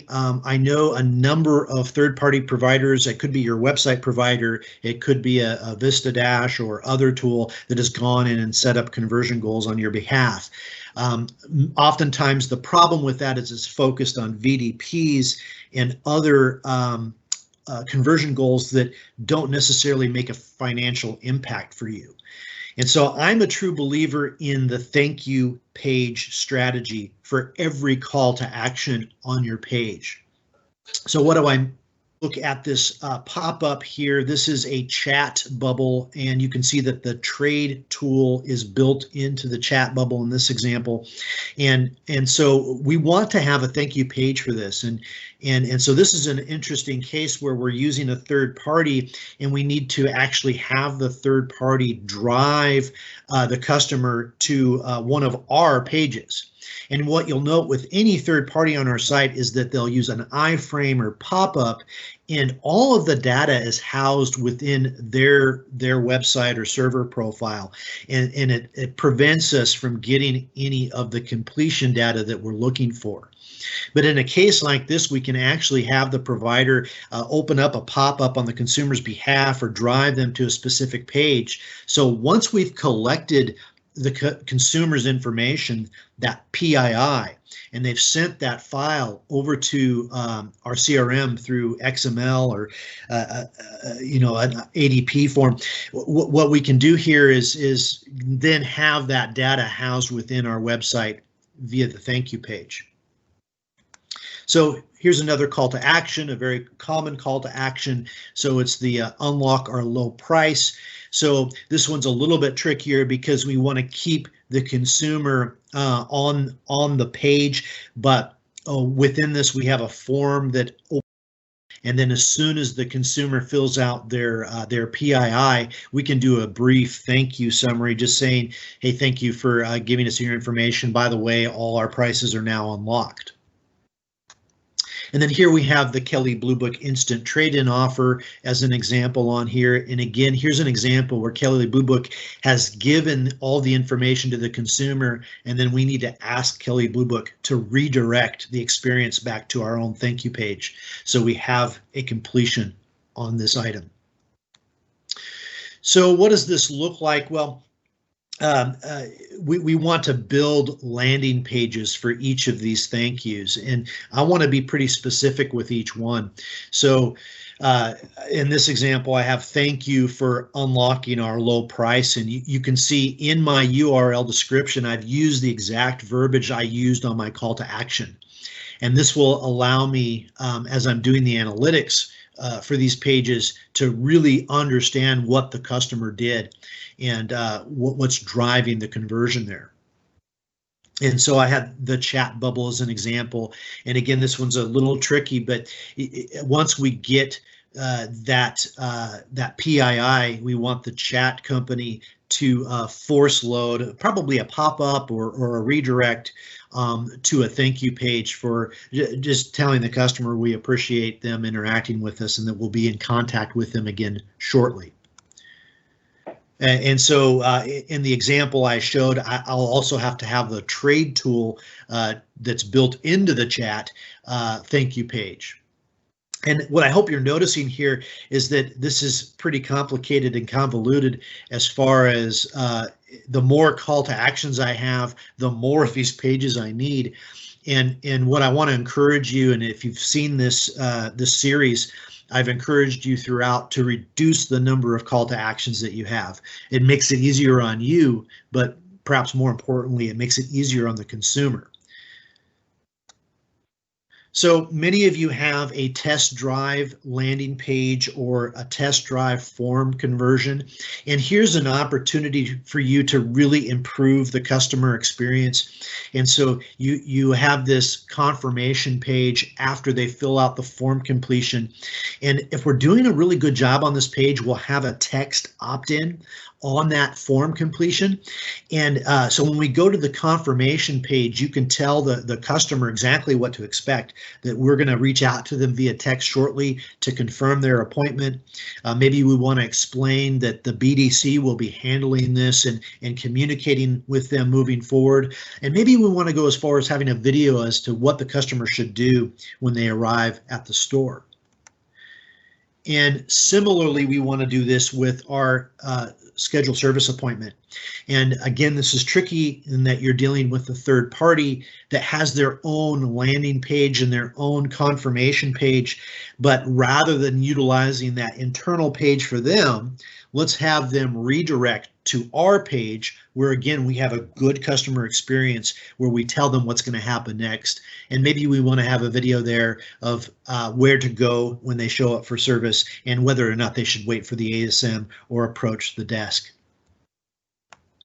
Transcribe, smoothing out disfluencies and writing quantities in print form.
I know a number of third-party providers. It could be your website provider. It could be a Vista Dash or other tool that has gone in and set up conversion goals on your behalf. Oftentimes, the problem with that is it's focused on VDPs and other conversion goals that don't necessarily make a financial impact for you. And so I'm a true believer in the thank you page strategy for every call to action on your page. So what do I look at this pop-up here? This is a chat bubble, and you can see that the trade tool is built into the chat bubble in this example. And so we want to have a thank you page for this. And so this is an interesting case where we're using a third party, and we need to actually have the third party drive the customer to one of our pages. And what you'll note with any third party on our site is that they'll use an iframe or pop-up, and all of the data is housed within their website or server profile. And it prevents us from getting any of the completion data that we're looking for. But in a case like this, we can actually have the provider open up a pop-up on the consumer's behalf or drive them to a specific page. So once we've collected the consumer's information, that PII, and they've sent that file over to our CRM through XML or an ADP form. What we can do here is then have that data housed within our website via the thank you page. So here's another call to action, a very common call to action. So it's the unlock our low price. So this one's a little bit trickier because we want to keep the consumer on the page, but within this we have a form that opens, and then as soon as the consumer fills out their PII, we can do a brief thank you summary, just saying, hey, thank you for giving us your information. By the way, all our prices are now unlocked. And then here we have the Kelley Blue Book Instant Trade-in offer as an example on here. And again, here's an example where Kelley Blue Book has given all the information to the consumer, and then we need to ask Kelley Blue Book to redirect the experience back to our own thank you page. So we have a completion on this item. So what does this look like? Well, we want to build landing pages for each of these thank yous, and I want to be pretty specific with each one. So in this example, I have thank you for unlocking our low price, and you can see in my URL description, I've used the exact verbiage I used on my call to action. And this will allow me, as I'm doing the analytics for these pages, to really understand what the customer did and what's driving the conversion there. And so I had the chat bubble as an example. And again, this one's a little tricky, but once we get that PII, we want the chat company to force load probably a pop-up or a redirect to a thank you page for just telling the customer we appreciate them interacting with us and that we'll be in contact with them again shortly. And so in the example I showed, I'll also have to have the trade tool that's built into the chat thank you page. And what I hope you're noticing here is that this is pretty complicated and convoluted as far as the more call to actions I have, the more of these pages I need. And what I want to encourage you, and if you've seen this series, I've encouraged you throughout to reduce the number of call to actions that you have. It makes it easier on you, but perhaps more importantly, it makes it easier on the consumer. So many of you have a test drive landing page or a test drive form conversion, and here's an opportunity for you to really improve the customer experience. And so you have this confirmation page after they fill out the form completion. And if we're doing a really good job on this page, we'll have a text opt-in on that form completion. And so when we go to the confirmation page, you can tell the customer exactly what to expect, that we're going to reach out to them via text shortly to confirm their appointment. Maybe we want to explain that the BDC will be handling this and communicating with them moving forward. And maybe we want to go as far as having a video as to what the customer should do when they arrive at the store. And similarly, we want to do this with our scheduled service appointment. And again, this is tricky in that you're dealing with a third party that has their own landing page and their own confirmation page. But rather than utilizing that internal page for them, let's have them redirect to our page where, again, we have a good customer experience where we tell them what's going to happen next. And maybe we want to have a video there of where to go when they show up for service and whether or not they should wait for the ASM or approach the desk.